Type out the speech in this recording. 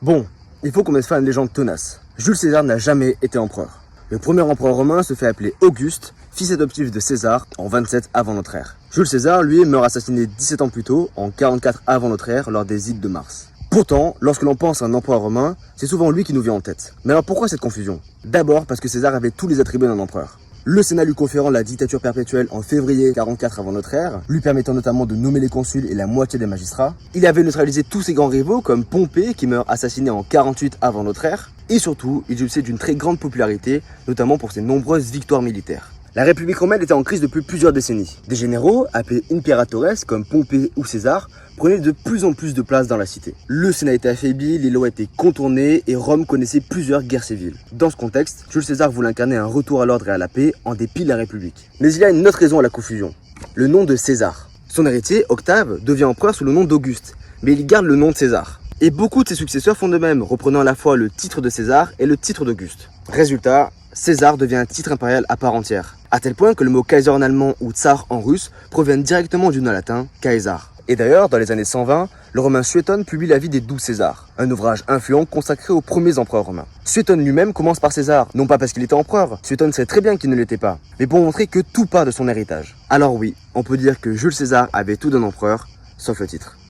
Bon, il faut qu'on mette fin à une légende tenace. Jules César n'a jamais été empereur. Le premier empereur romain se fait appeler Auguste, fils adoptif de César, en 27 avant notre ère. Jules César, lui, meurt assassiné 17 ans plus tôt, en 44 avant notre ère, lors des Ides de Mars. Pourtant, lorsque l'on pense à un empereur romain, c'est souvent lui qui nous vient en tête. Mais alors pourquoi cette confusion? D'abord parce que César avait tous les attributs d'un empereur. Le Sénat lui conférant la dictature perpétuelle en février 44 avant notre ère, lui permettant notamment de nommer les consuls et la moitié des magistrats. Il avait neutralisé tous ses grands rivaux comme Pompée qui meurt assassiné en 48 avant notre ère. Et surtout, il jouissait d'une très grande popularité, notamment pour ses nombreuses victoires militaires. La République romaine était en crise depuis plusieurs décennies. Des généraux, appelés imperatores comme Pompée ou César, prenaient de plus en plus de place dans la cité. Le Sénat était affaibli, les lois étaient contournées et Rome connaissait plusieurs guerres civiles. Dans ce contexte, Jules César voulait incarner un retour à l'ordre et à la paix en dépit de la République. Mais il y a une autre raison à la confusion, le nom de César. Son héritier, Octave, devient empereur sous le nom d'Auguste, mais il garde le nom de César. Et beaucoup de ses successeurs font de même, reprenant à la fois le titre de César et le titre d'Auguste. Résultat, César devient un titre impérial à part entière, à tel point que le mot Kaiser en allemand ou Tsar en russe provient directement du nom latin Caesar. Et d'ailleurs, dans les années 120, le romain Suétone publie la vie des 12 Césars, un ouvrage influent consacré aux premiers empereurs romains. Suétone lui-même commence par César, non pas parce qu'il était empereur, Suétone sait très bien qu'il ne l'était pas, mais pour montrer que tout part de son héritage. Alors oui, on peut dire que Jules César avait tout d'un empereur, sauf le titre.